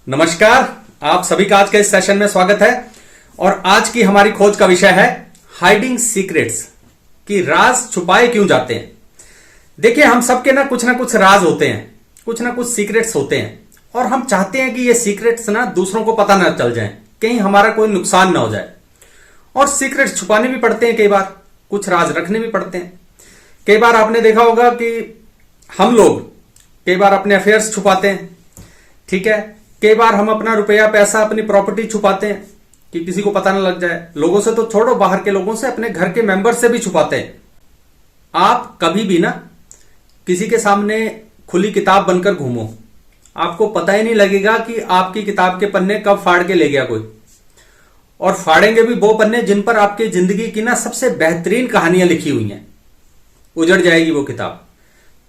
नमस्कार, आप सभी का आज के इस सेशन में स्वागत है। और आज की हमारी खोज का विषय है हाइडिंग सीक्रेट्स, कि राज छुपाए क्यों जाते हैं। देखिए, हम सबके ना कुछ राज होते हैं, कुछ ना कुछ सीक्रेट्स होते हैं, और हम चाहते हैं कि ये सीक्रेट्स ना दूसरों को पता ना चल जाए, कहीं हमारा कोई नुकसान ना हो जाए। और सीक्रेट्स छुपाने भी पड़ते हैं, कई बार कुछ राज रखने भी पड़ते हैं। कई बार आपने देखा होगा कि हम लोग कई बार अपने अफेयर्स छुपाते हैं, ठीक है। कई बार हम अपना रुपया, पैसा, अपनी प्रॉपर्टी छुपाते हैं कि किसी को पता ना लग जाए। लोगों से तो छोड़ो, बाहर के लोगों से, अपने घर के मेंबर से भी छुपाते हैं। आप कभी भी ना किसी के सामने खुली किताब बनकर घूमो, आपको पता ही नहीं लगेगा कि आपकी किताब के पन्ने कब फाड़ के ले गया कोई। और फाड़ेंगे भी वो पन्ने जिन पर आपकी जिंदगी की ना सबसे बेहतरीन कहानियां लिखी हुई हैं। उजड़ जाएगी वो किताब।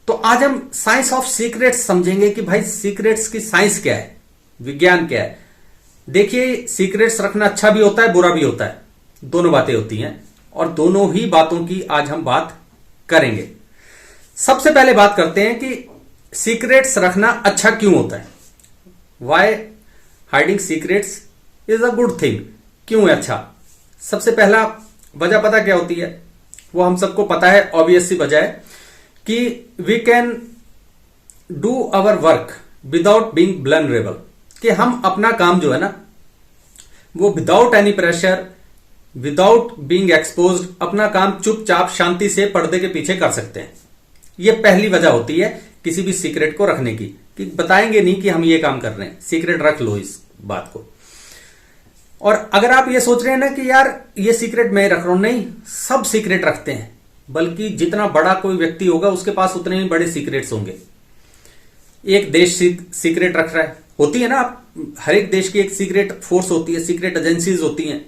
तो आज हम साइंस ऑफ सीक्रेट्स समझेंगे कि भाई सीक्रेट्स की साइंस क्या है, विज्ञान क्या है। देखिए, सीक्रेट्स रखना अच्छा भी होता है, बुरा भी होता है, दोनों बातें होती हैं, और दोनों ही बातों की आज हम बात करेंगे। सबसे पहले बात करते हैं कि सीक्रेट्स रखना अच्छा क्यों होता है। Why hiding secrets is a good thing. क्यों है अच्छा? सबसे पहला वजह पता क्या होती है, वो हम सबको पता है, ऑब्वियस सी वजह है कि we can do our work without being vulnerable, कि हम अपना काम जो है ना वो without any pressure, without being exposed, अपना काम चुपचाप शांति से पर्दे के पीछे कर सकते हैं। ये पहली वजह होती है किसी भी सीक्रेट को रखने की, कि बताएंगे नहीं कि हम ये काम कर रहे हैं, सीक्रेट रख लो इस बात को। और अगर आप ये सोच रहे हैं ना कि यार ये सीक्रेट मैं रख रहा हूं, नहीं, सब सीक्रेट रखते हैं, बल्कि जितना बड़ा कोई व्यक्ति होगा उसके पास उतने ही बड़े सीक्रेट्स होंगे। एक देश सीक्रेट रख रहा है, होती है ना, आप हर एक देश की एक सीक्रेट फोर्स होती है, सीक्रेट एजेंसीज होती हैं,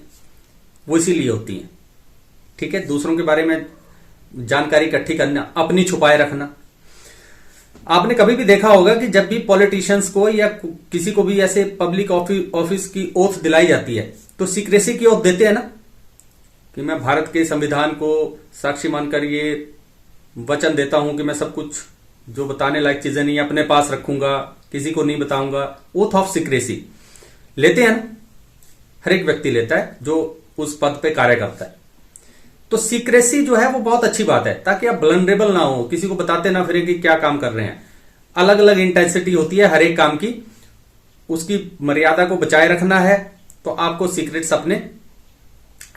वो इसीलिए होती हैं, ठीक है। दूसरों के बारे में जानकारी इकट्ठी करना, अपनी छुपाए रखना। आपने कभी भी देखा होगा कि जब भी पॉलिटिशियंस को या किसी को भी ऐसे पब्लिक ऑफिस की ओथ दिलाई जाती है तो सीक्रेसी की ओथ देते हैं ना, कि मैं भारत के संविधान को साक्षी मानकर ये वचन देता हूं कि मैं सब कुछ जो बताने लायक चीजें नहीं अपने पास रखूंगा, किसी को नहीं बताऊंगा। ओथ ऑफ सीक्रेसी लेते हैं ना, हर एक व्यक्ति लेता है जो उस पद पे कार्य करता है। तो सीक्रेसी जो है वो बहुत अच्छी बात है, ताकि आप वल्नरेबल ना हो, किसी को बताते ना फिरे कि क्या काम कर रहे हैं। अलग अलग इंटेंसिटी होती है हर एक काम की, उसकी मर्यादा को बचाए रखना है, तो आपको सीक्रेट्स अपने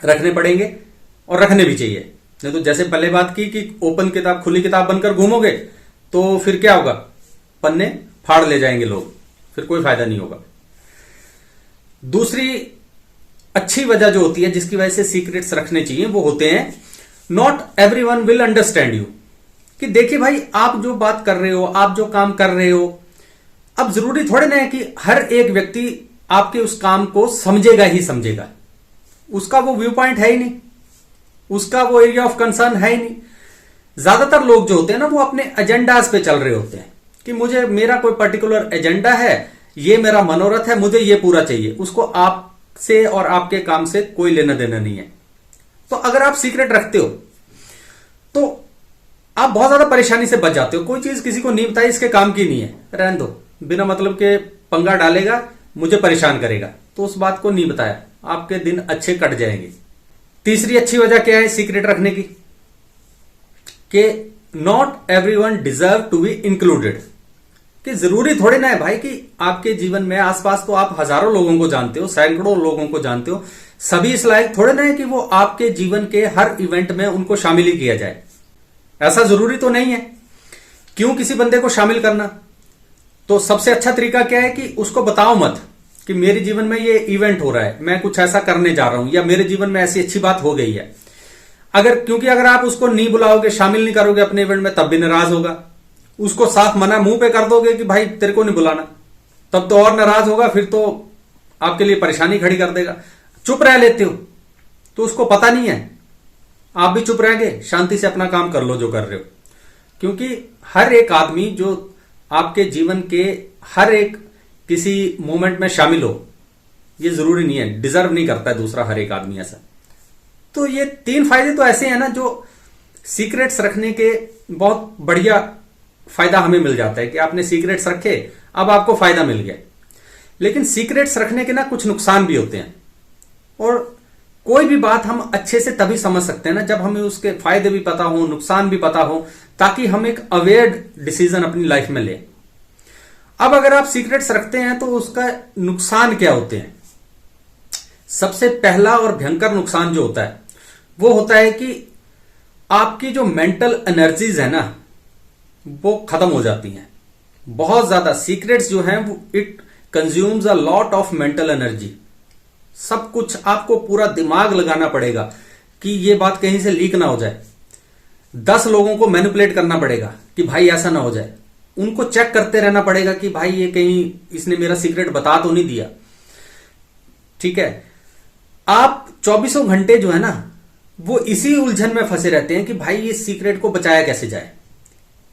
रखने पड़ेंगे, और रखने भी चाहिए। नहीं तो जैसे पहले बात की कि ओपन किताब, खुली किताब बनकर घूमोगे तो फिर क्या होगा, पन्ने फाड़ ले जाएंगे लोग, फिर कोई फायदा नहीं होगा। दूसरी अच्छी वजह जो होती है जिसकी वजह से सीक्रेट्स रखने चाहिए, वो होते हैं not everyone will understand you. कि देखिए भाई, आप जो बात कर रहे हो, आप जो काम कर रहे हो, अब जरूरी थोड़े ना है कि हर एक व्यक्ति आपके उस काम को समझेगा ही समझेगा। उसका वो व्यू पॉइंट है ही नहीं, उसका वो एरिया ऑफ कंसर्न है ही नहीं। ज्यादातर लोग जो होते हैं ना वो अपने एजेंडाज पे चल रहे होते हैं, कि मुझे, मेरा कोई पर्टिकुलर एजेंडा है, ये मेरा मनोरथ है, मुझे ये पूरा चाहिए, उसको आपसे और आपके काम से कोई लेना देना नहीं है। तो अगर आप सीक्रेट रखते हो तो आप बहुत ज्यादा परेशानी से बच जाते हो। कोई चीज किसी को नहीं बताई, इसके काम की नहीं है, रहने दो, बिना मतलब के पंगा डालेगा, मुझे परेशान करेगा, तो उस बात को नहीं बताया, आपके दिन अच्छे कट जाएंगे। तीसरी अच्छी वजह क्या है सीक्रेट रखने की, कि not everyone deserve to be included. कि जरूरी थोड़े ना है भाई कि आपके जीवन में आसपास तो आप हजारों लोगों को जानते हो, सैकड़ों लोगों को जानते हो, सभी इस लायक थोड़े ना है कि वो आपके जीवन के हर इवेंट में उनको शामिल ही किया जाए। ऐसा जरूरी तो नहीं है। क्यों किसी बंदे को शामिल करना? तो सबसे अच्छा तरीका क्या है कि उसको बताओ मत कि मेरे जीवन में ये इवेंट हो रहा है, मैं कुछ ऐसा करने जा रहा हूं, या मेरे जीवन में ऐसी अच्छी बात हो गई है। क्योंकि अगर आप उसको नहीं बुलाओगे, शामिल नहीं करोगे अपने इवेंट में, तब भी नाराज होगा। उसको साफ मना मुंह पे कर दोगे कि भाई तेरे को नहीं बुलाना, तब तो और नाराज होगा, फिर तो आपके लिए परेशानी खड़ी कर देगा। चुप रह लेते हो तो उसको पता नहीं है, आप भी चुप रह गए, शांति से अपना काम कर लो जो कर रहे हो। क्योंकि हर एक आदमी जो आपके जीवन के हर एक किसी मोमेंट में शामिल हो, ये जरूरी नहीं है, डिजर्व नहीं करता है दूसरा हर एक आदमी ऐसा। तो ये तीन फायदे तो ऐसे हैं ना जो सीक्रेट्स रखने के बहुत बढ़िया फायदा हमें मिल जाता है कि आपने सीक्रेट्स रखे, अब आपको फायदा मिल गया। लेकिन सीक्रेट्स रखने के ना कुछ नुकसान भी होते हैं। और कोई भी बात हम अच्छे से तभी समझ सकते हैं ना जब हमें उसके फायदे भी पता हो, नुकसान भी पता हो, ताकि हम एक अवेयर डिसीजन अपनी लाइफ में लें। अब अगर आप सीक्रेट्स रखते हैं तो उसका नुकसान क्या होते हैं? सबसे पहला और भयंकर नुकसान जो होता है वो होता है कि आपकी जो मेंटल एनर्जीज है ना वो खत्म हो जाती हैं। बहुत ज्यादा सीक्रेट्स जो हैं वो it consumes a lot of mental energy. सब कुछ आपको पूरा दिमाग लगाना पड़ेगा कि ये बात कहीं से लीक ना हो जाए। 10 लोगों को मैनिपुलेट करना पड़ेगा कि भाई ऐसा ना हो जाए। उनको चेक करते रहना पड़ेगा कि भाई ये कहीं इसने मेरा सीक्रेट बता तो नहीं दिया। ठीक है, आप 24 घंटे जो है ना वो इसी उलझन में फंसे रहते हैं कि भाई ये सीक्रेट को बचाया कैसे जाए।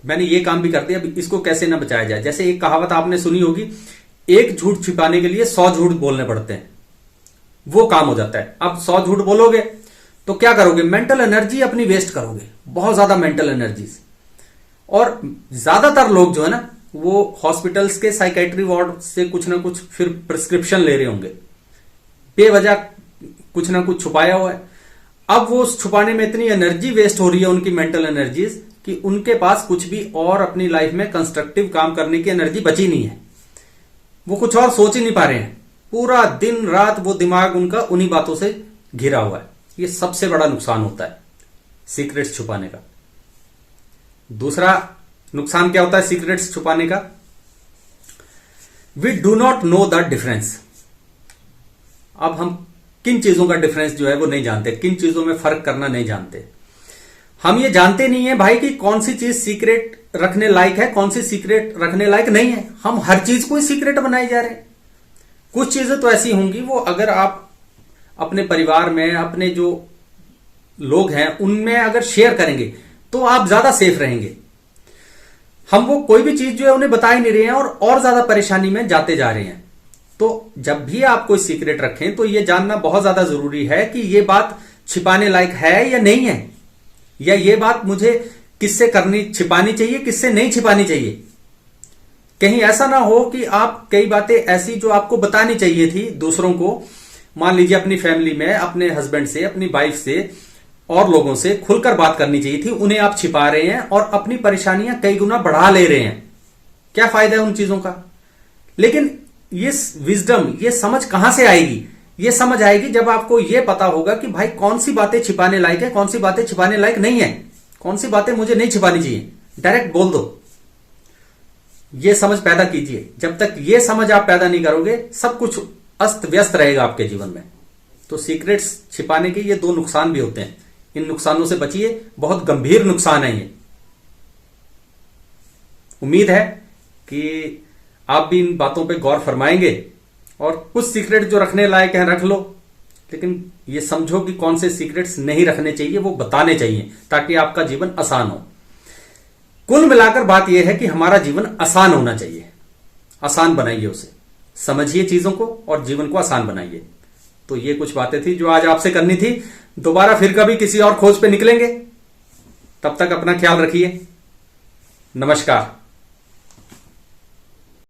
मैंने ये काम भी कर दिया, अब इसको कैसे ना बचाया जाए। जैसे एक कहावत आपने सुनी होगी, एक झूठ छिपाने के लिए 100 झूठ बोलने पड़ते हैं। वो काम हो जाता है। अब 100 झूठ बोलोगे तो क्या करोगे? मेंटल एनर्जी अपनी वेस्ट करोगे, बहुत ज्यादा मेंटल एनर्जीज। और ज्यादातर लोग जो है ना वो हॉस्पिटल्स के साइकेट्री वार्ड से कुछ ना कुछ फिर प्रिस्क्रिप्शन ले रहे होंगे, बेवजह कुछ ना कुछ छुपाया हुआ है। अब वो छुपाने में इतनी एनर्जी वेस्ट हो रही है उनकी मेंटल एनर्जीज कि उनके पास कुछ भी और अपनी लाइफ में कंस्ट्रक्टिव काम करने की एनर्जी बची नहीं है। वो कुछ और सोच ही नहीं पा रहे हैं। पूरा दिन रात वो दिमाग उनका उन्हीं बातों से घिरा हुआ है। ये सबसे बड़ा नुकसान होता है सीक्रेट्स छुपाने का। दूसरा नुकसान क्या होता है सीक्रेट्स छुपाने का? We do not know the difference. अब हम किन चीजों का डिफरेंस जो है वो नहीं जानते, किन चीजों में फर्क करना नहीं जानते। हम ये जानते नहीं है भाई कि कौन सी चीज सीक्रेट रखने लायक है, कौन सी सीक्रेट रखने लायक नहीं है। हम हर चीज को ही सीक्रेट बनाई जा रहे हैं। कुछ चीजें तो ऐसी होंगी वो अगर आप अपने परिवार में, अपने जो लोग हैं उनमें अगर शेयर करेंगे तो आप ज्यादा सेफ रहेंगे। हम वो कोई भी चीज जो है उन्हें बता ही नहीं रहे हैं और ज्यादा परेशानी में जाते जा रहे हैं। तो जब भी आप कोई सीक्रेट रखें तो यह जानना बहुत ज्यादा जरूरी है कि यह बात छिपाने लायक है या नहीं है, या यह बात मुझे किससे छिपानी चाहिए, किससे नहीं छिपानी चाहिए। कहीं ऐसा ना हो कि आप कई बातें ऐसी जो आपको बतानी चाहिए थी दूसरों को, मान लीजिए अपनी फैमिली में, अपने हस्बैंड से, अपनी वाइफ से और लोगों से खुलकर बात करनी चाहिए थी, उन्हें आप छिपा रहे हैं और अपनी परेशानियां कई गुना बढ़ा ले रहे हैं। क्या फायदा है उन चीजों का? लेकिन ये विजडम, ये समझ कहां से आएगी? ये समझ आएगी जब आपको ये पता होगा कि भाई कौन सी बातें छिपाने लायक है, कौन सी बातें छिपाने लायक नहीं है, कौन सी बातें मुझे नहीं छिपानी चाहिए। डायरेक्ट बोल दो। ये समझ पैदा कीजिए। जब तक ये समझ आप पैदा नहीं करोगे सब कुछ अस्त व्यस्त रहेगा आपके जीवन में। तो सीक्रेट्स छिपाने के ये 2 नुकसान भी होते हैं। इन नुकसानों से बचिए, बहुत गंभीर नुकसान है ये। उम्मीद है कि आप भी इन बातों पे गौर फरमाएंगे और कुछ सीक्रेट जो रखने लायक हैं रख लो, लेकिन ये समझो कि कौन से सीक्रेट्स नहीं रखने चाहिए, वो बताने चाहिए ताकि आपका जीवन आसान हो। कुल मिलाकर बात यह है कि हमारा जीवन आसान होना चाहिए। आसान बनाइए उसे, समझिए चीजों को और जीवन को आसान बनाइए। तो ये कुछ बातें थी जो आज आपसे करनी थी। दोबारा फिर कभी किसी और खोज पे निकलेंगे। तब तक अपना ख्याल रखिए। नमस्कार।